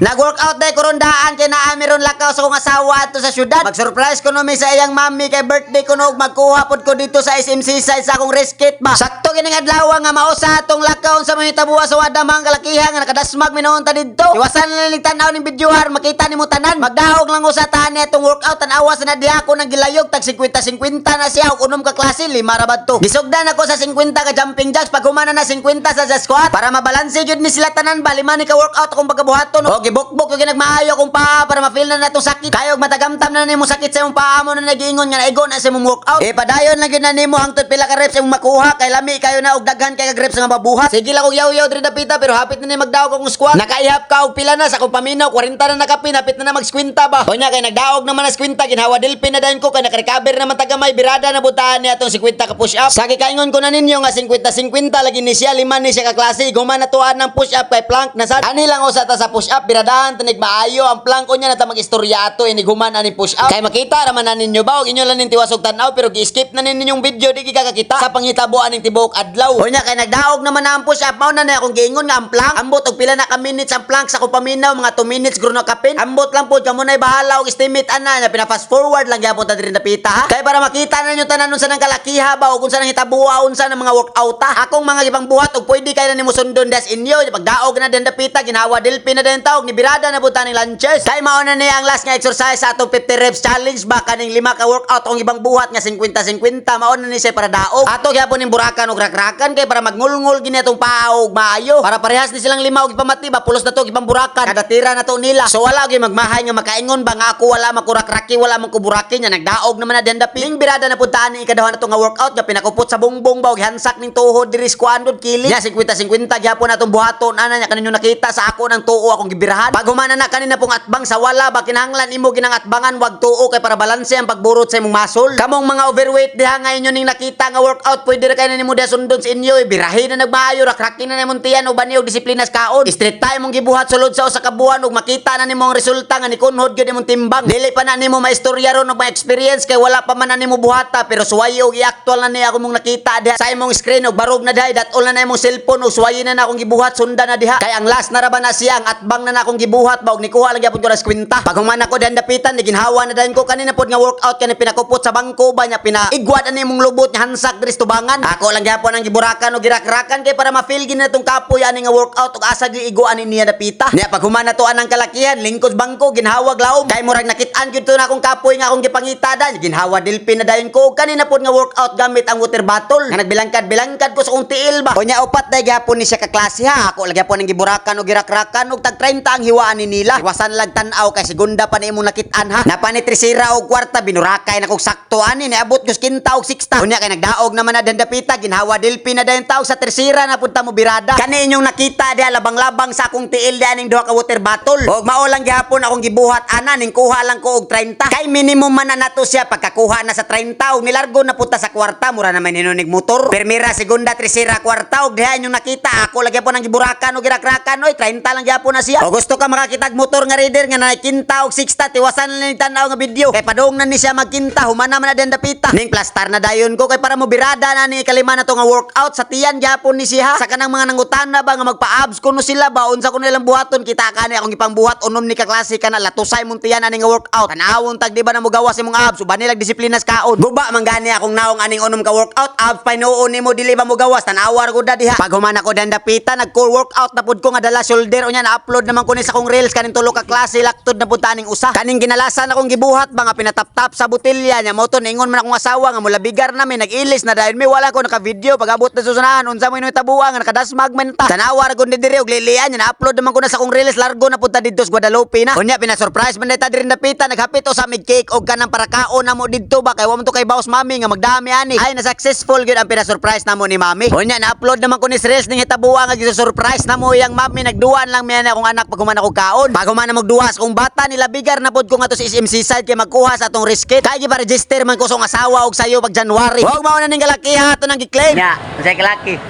Nag-workout day kurundaan kay naa meron lakaw sa kong asawa ato sa syudad. Mag-surprise ko no mi sa iyang mami kay birthday ko no magkuha pod ko dito sa SMC side sa akong reskit ba. Sakto kining adlaw nga mausa atong lakaw sa mga tabuwa sa wadamang kalakihan nga nakadasmag minahon ta didto. Iwasan na ning tanaw ning videohar makita nimo tanan. Magdahog lang usa tani atong workout tanawa sa nadiha ko nang gilayog tag 50-50 na siya og unom ka klase 5 ra bad to. Gisugdan ako sa 50 ka jumping jacks pag humana na 50 sa squat para mabalanse jud ni sila tanan ba lima ni ka workout akong pagkabuhaton. O gibukbok ko ginagmaayo akong paa para ma-feel na natong sakit. Kayog matagamtam na nimo sakit sa imong paa mo na nagiingon nga naigo na sa imong workout. Padayon lang gyud na nimo hangtod pila ka reps imong makuha kay lami kayo na og daghan kay ka reps nga mabuhat. Sige lang og yaw-yaw diri dapita pero hapit na ni magdaog akong squat. Nakaihap ka og pila na sa akong paminaw 40 na nakapin hapit na mag-squinta ba. Kunya kay nagdaog naman na squinta ginhawa dilpin na dayon ko kay naka-recover naman tagamay birada na butahan ni atong 50 ka push up. Sa gikaingon ko na ninyo nga 50-50 lagi ni siya 5 ni siya ka klase guman na tuan ng push up kay plank na sad. Ani lang usa ta sa push up biradahan tanig maayo ang plank ko niya na ta mag-istorya ato iniguman ani push up. Kay makita raman na ninyo ba og inyo lang ning tiwasog tan-aw pero gi-skip na ninyong video di kakakita sa panghitabo aning tibuok adlaw. Kunya kay nagdaog naman na ang push up mao na akong giingon nga ang plank ambot og pila na ka minutes ang plank sa ko paminaw mga 2 minutes guro na kapin. Ambot lang pud kamo nay bahala og estimate ana nya pina fast forward lang gyapon ta diri napita ha. Kay para makita na ninyo tanan unsa nang kalakiha ba og unsa nang hitabuha unsa nang mga workout ha. Akong mga gibang buhat og pwede kay na nimo sundon das inyo pagdaog na den dapita ginawa dilpin na den taog ni birada na buta ning lunches. Kay mao na niya ang last nga exercise sa atong 50 reps challenge ba kaning 5 ka workout ang ibang buhat nga 50-50 mao na ni siya para daog. Ato gyapon ning burakan og rakrakan kay para magngulngol gini atong paog maayo para parehas ni silang 5 og ipamati ba pulos na to ibang burakan kada tira na to nila. So wala gyud magmahay nga makaingon ba nga ako wala makurakraki wala man ko buraki nya nagdaog naman na den daping birada na puntaan ni ikadawan nato nga workout nga pinakupot sa bungbong ba og hansak ning tuhod diri sa 100 kg nya 50-50 gyapon atong buhaton ana nya kaninyo nakita sa ako nang tuo akong gibirahan. Pag humana na kanina pong atbang sa wala ba kinahanglan imo ginang atbangan wag tuo kay para balanse ang pagburot sa imong muscle. Kamong mga overweight diha nga inyo ning nakita nga workout pwede ra kay na nimo sundon sa inyo birahin na nagmaayo rakrakin na nimong tiyan og bani og disiplina sa kaon. Straight time mong gibuhat sulod sa usa ka buwan og makita na nimo ang resulta nga nikunhod gyud imong timbang. Dili pa na nimo maistorya ron og ma-experience kay wala pa man na nimo buhata pero suwayi og i-actual na niya ako mong nakita diha sa imong screen og barog na diha dat all na imong cellphone og suwayi na akong gibuhat sundan na diha. Kay ang last na ra ba na siya ang atbang na akong gibuhat ba og nikuha lang gyapon ko na kwenta. Pag humana ko dihan dapitan ginhawa na dayon ko kanina pod nga workout kani pinakupot sa bangko ba nya pinaigwad ani imong lubot nga hansak diri tubangan. Ako lang gyapon ang giburakan og girakrakan kay para ma-feel gid natong kapoy ani nga workout og asa gyud iguan ni niya dapita. Nya pag humana to anang kalakihan lingkod bangko ginhawag laom kay murag nakit-an gyud to na akong kapoy nga akong gipangitada ginhawa dilpin na dayon ko kanina pod nga workout gamit ang water bottle nga nagbilangkad ko sa kong tiil ba. Kunya upat day gyapon ni siya ka klase ha. Ako lang gyapon ang giburakan og girakrakan og tag 30 ang hiwaan ni nila. Iwasan lang tan-aw kay segunda pa ni imong nakit-an ha. Napanitrisira og kwarta binurakay na kog sakto ani niabot ko kinta og 60. Kunya kay nagdaog naman na dandapita ginhawa dilpin na dayon taog sa tersira na punta mo birada. Kani inyong nakita diha labang-labang sa akong tiil diha ning duha ka water bottle. Og mao lang gihapon akong gibuhat ana ning kuha lang ko og 30. Kay minimum man na nato siya pagkakuha na sa 30 og nilargo na punta sa kwarta mura naman hinunig motor. Primera, segunda, tersira, kwarta og diha inyong nakita ako lagi po nang giburakan og girakrakan oy 30 lang gyapon na siya. O gusto ka makakitag motor nga rider nga nakinta og 60 tiwasan lang ni tan-aw nga video kay padung na ni siya magkinta humana man na den dapita ning plastar na dayon ko kay para mo birada na ni kalima na to nga workout sa tiyan gyapon ni siya sa kanang mga nangutana ba nga magpa-abs kuno sila ba unsa kuno ilang buhaton kita kani akong gipangbuhat unom ni ka klase kana latusay mong tiyan ani nga workout tanawon tag di ba na mo gawas imong abs uban nila disiplina sa kaon guba man gani akong naong aning unom ka workout abs pa noon nimo dili ba mo gawas tanawar gud diha pag humana ko den dapita nag core workout na pud ko nga dala shoulder unya na upload naman ko ni sa kong reels kaning tulo ka klase laktod na punta ning usa kaning ginalasan akong gibuhat ba nga pinatap-tap sa botelya nya mo to ningon man akong asawa nga mula bigar na may nag-ilis na dahil may wala ko naka video pag-abot na susunahan unsa mo inyong tabuan nga nakadasmag man ta tanawar gud diri og lilian nya na upload naman ko na sa kong reels largo na punta didto sa Guadalupe na unya pina-surprise man ta diri napita naghapit o sa mid cake og kanang parakaon na mo didto ba kay wa man to kay baos mami nga magdami ani ay na successful gud ang pina-surprise namo ni mami unya na upload naman ko ni reels ning hitabuan nga gisurprise na mo yang mami nagduwan lang mi akong anak pag humana ko kaon pag humana magduwas kung bata nila bigar na pod ko nga to sa SMC side kay magkuha sa atong riskit kay gipa-register man ko sa asawa og sayo pag January wag mao na ning kalakiha ato nang gi-claim nya say kalaki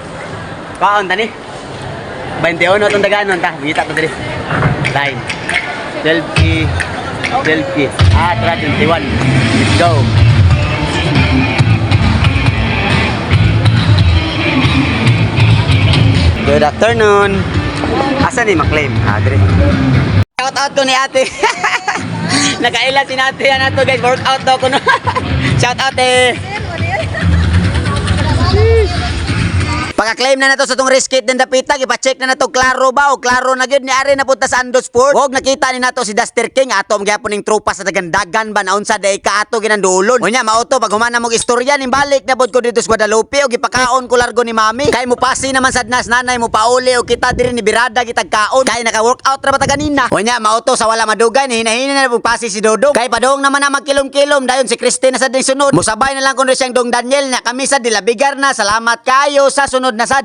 kaon tani 21 atong daganon ta bita to diri line selfie selfie tara 21 let's go. Good afternoon. Asa ni maklaim? Dire. Shout out to ni ate. Nakaila si ate yan ato guys. Workout daw ko no. Shout out eh. Pagka-claim na nato sa tong riskit din dapita, ipa-check na nato klaro ba o klaro na gyud ni ari na punta sa Ando Sport. Wog nakita ni nato si Duster King atom gyapon ning tropa sa dagandagan ba naunsa day ka ato ginandulon. Unya mauto pag humana mong istorya ning balik na pod ko dito sa Guadalupe og ipakaon ko largo ni mami. Kay mo pasi naman sad nas nanay mo pauli og kita diri ni birada kitag kaon. Kay naka-workout ra ba ta ganina. Unya mauto sa wala madugay ni hinahina na pug pasi si Dodong. Kay padong naman na magkilom-kilom dayon si Christine sa ding sunod. Musabay na lang kuno siyang Dong Daniel na kami sa dilabigar na. Salamat kayo sa sunod na sad.